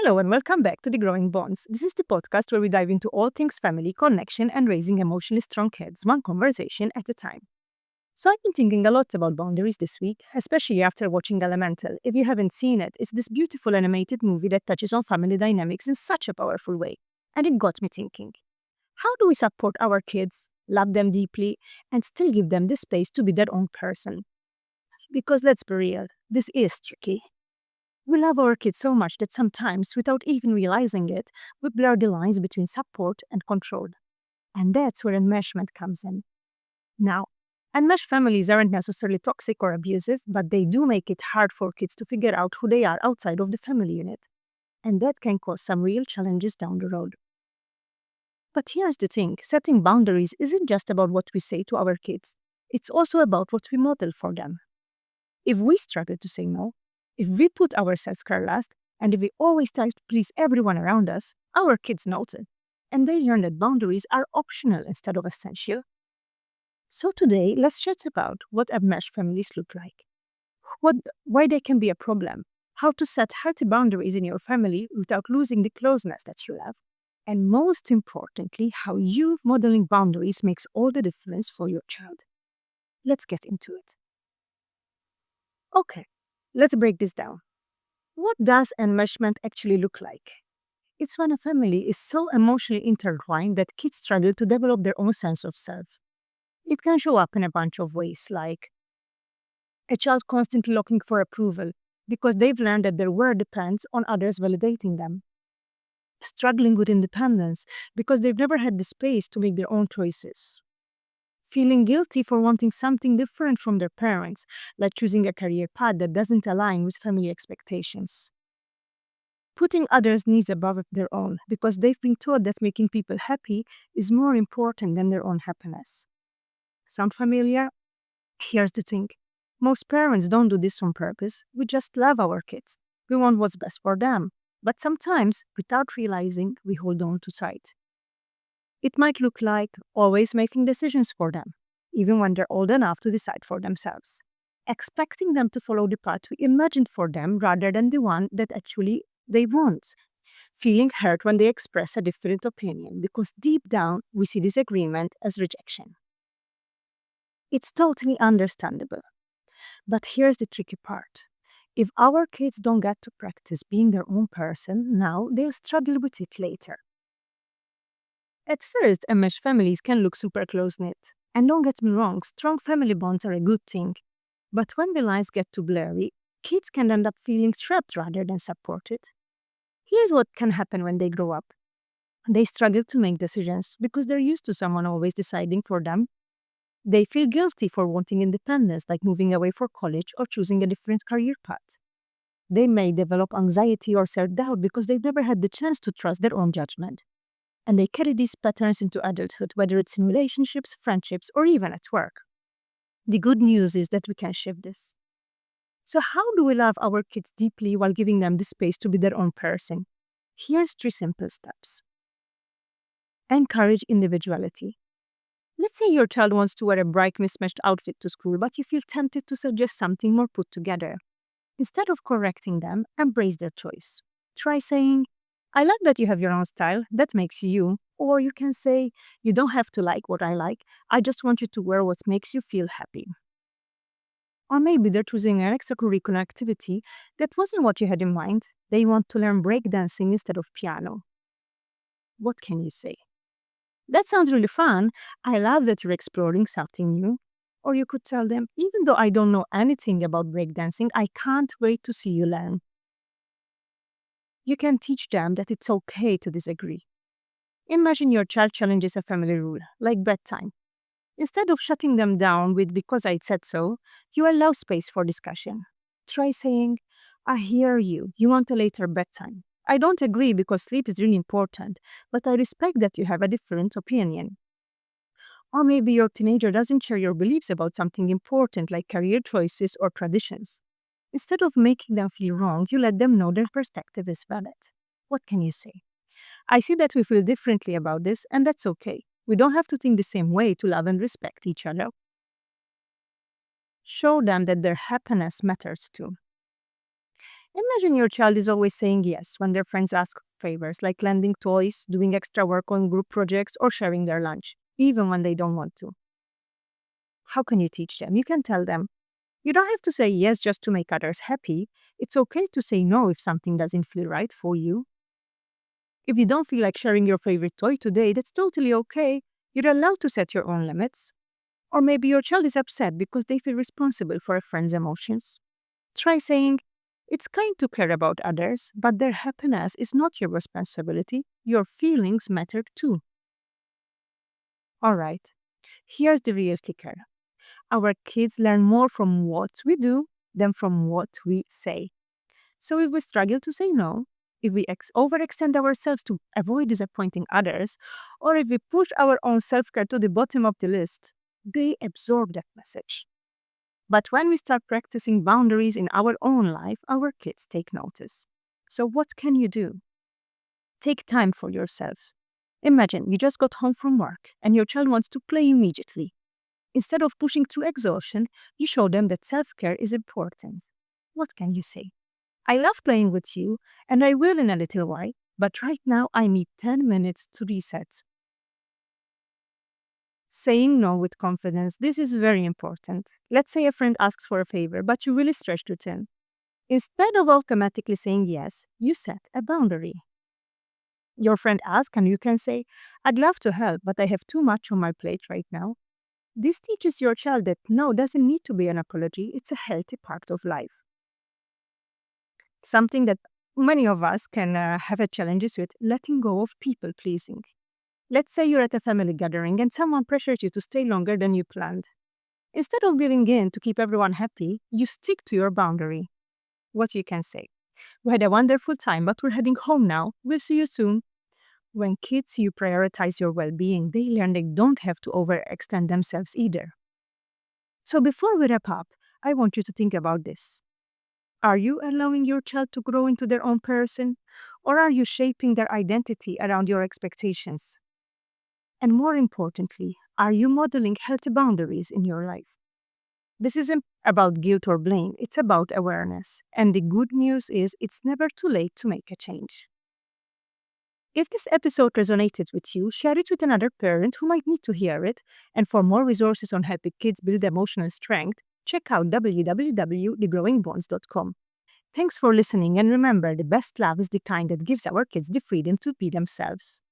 Hello and welcome back to The Growing Bonds. This is the podcast where we dive into all things family, connection, and raising emotionally strong kids, one conversation at a time. So, I've been thinking a lot about boundaries this week, especially after watching Elemental. If you haven't seen it, it's this beautiful animated movie that touches on family dynamics in such a powerful way. And it got me thinking, how do we support our kids, love them deeply, and still give them the space to be their own person? Because let's be real, this is tricky. We love our kids so much that sometimes, without even realizing it, we blur the lines between support and control. And that's where enmeshment comes in. Now, enmeshed families aren't necessarily toxic or abusive, but they do make it hard for kids to figure out who they are outside of the family unit. And that can cause some real challenges down the road. But here's the thing, setting boundaries isn't just about what we say to our kids, it's also about what we model for them. If we struggle to say no, if we put our self-care last, and if we always try to please everyone around us, our kids notice it. And they learn that boundaries are optional instead of essential. So today, let's chat about what enmeshed families look like, why they can be a problem, how to set healthy boundaries in your family without losing the closeness that you have, and most importantly, how you modeling boundaries makes all the difference for your child. Let's get into it. Okay, let's break this down. What does enmeshment actually look like? It's when a family is so emotionally intertwined that kids struggle to develop their own sense of self. It can show up in a bunch of ways, like a child constantly looking for approval because they've learned that their worth depends on others validating them. Struggling with independence because they've never had the space to make their own choices. Feeling guilty for wanting something different from their parents, like choosing a career path that doesn't align with family expectations. Putting others' needs above their own because they've been taught that making people happy is more important than their own happiness. Sound familiar? Here's the thing. Most parents don't do this on purpose. We just love our kids. We want what's best for them. But sometimes, without realizing, we hold on too tight. It might look like always making decisions for them, even when they're old enough to decide for themselves. Expecting them to follow the path we imagined for them rather than the one that actually they want. Feeling hurt when they express a different opinion because deep down we see disagreement as rejection. It's totally understandable. But here's the tricky part. If our kids don't get to practice being their own person now, they'll struggle with it later. At first, enmeshed families can look super close-knit. And don't get me wrong, strong family bonds are a good thing. But when the lines get too blurry, kids can end up feeling trapped rather than supported. Here's what can happen when they grow up. They struggle to make decisions because they're used to someone always deciding for them. They feel guilty for wanting independence, like moving away for college or choosing a different career path. They may develop anxiety or self-doubt because they've never had the chance to trust their own judgment. And they carry these patterns into adulthood, whether it's in relationships, friendships, or even at work. The good news is that we can shift this. So how do we love our kids deeply while giving them the space to be their own person? Here's 3 simple steps. Encourage individuality. Let's say your child wants to wear a bright mismatched outfit to school, but you feel tempted to suggest something more put together. Instead of correcting them, embrace their choice. Try saying, I like that you have your own style, that makes you you. Or you can say, you don't have to like what I like, I just want you to wear what makes you feel happy. Or maybe they're choosing an extracurricular activity that wasn't what you had in mind. They want to learn breakdancing instead of piano. What can you say? That sounds really fun. I love that you're exploring something new. Or you could tell them, even though I don't know anything about breakdancing, I can't wait to see you learn. You can teach them that it's okay to disagree. Imagine your child challenges a family rule, like bedtime. Instead of shutting them down with because I said so, you allow space for discussion. Try saying, I hear you, you want a later bedtime. I don't agree because sleep is really important, but I respect that you have a different opinion. Or maybe your teenager doesn't share your beliefs about something important like career choices or traditions. Instead of making them feel wrong, you let them know their perspective is valid. What can you say? I see that we feel differently about this, and that's okay. We don't have to think the same way to love and respect each other. Show them that their happiness matters too. Imagine your child is always saying yes when their friends ask favors, like lending toys, doing extra work on group projects, or sharing their lunch, even when they don't want to. How can you teach them? You can tell them, you don't have to say yes just to make others happy. It's okay to say no if something doesn't feel right for you. If you don't feel like sharing your favorite toy today, that's totally okay. You're allowed to set your own limits. Or maybe your child is upset because they feel responsible for a friend's emotions. Try saying, it's kind to care about others, but their happiness is not your responsibility. Your feelings matter too. All right, here's the real kicker. Our kids learn more from what we do than from what we say. So if we struggle to say no, if we overextend ourselves to avoid disappointing others, or if we push our own self care to the bottom of the list, they absorb that message. But when we start practicing boundaries in our own life, our kids take notice. So, what can you do? Take time for yourself. Imagine you just got home from work and your child wants to play immediately. Instead of pushing through exhaustion, you show them that self care is important. What can you say? I love playing with you, and I will in a little while, but right now I need 10 minutes to reset. Saying no with confidence, this is very important. Let's say a friend asks for a favor, but you really stretch to 10. Instead of automatically saying yes, you set a boundary. Your friend asks, and you can say, I'd love to help, but I have too much on my plate right now. This teaches your child that no doesn't need to be an apology, it's a healthy part of life. Something that many of us can have a challenges with letting go of people pleasing. Let's say you're at a family gathering and someone pressures you to stay longer than you planned. Instead of giving in to keep everyone happy, you stick to your boundary. What you can say. We had a wonderful time, but we're heading home now. We'll see you soon. When kids see you prioritize your well being, they learn they don't have to overextend themselves either. So before we wrap up, I want you to think about this. Are you allowing your child to grow into their own person? Or are you shaping their identity around your expectations? And more importantly, are you modeling healthy boundaries in your life? This isn't about guilt or blame, it's about awareness. And the good news is it's never too late to make a change. If this episode resonated with you, share it with another parent who might need to hear it. And for more resources on helping kids build emotional strength, check out www.thegrowingbonds.com. Thanks for listening, and remember, the best love is the kind that gives our kids the freedom to be themselves.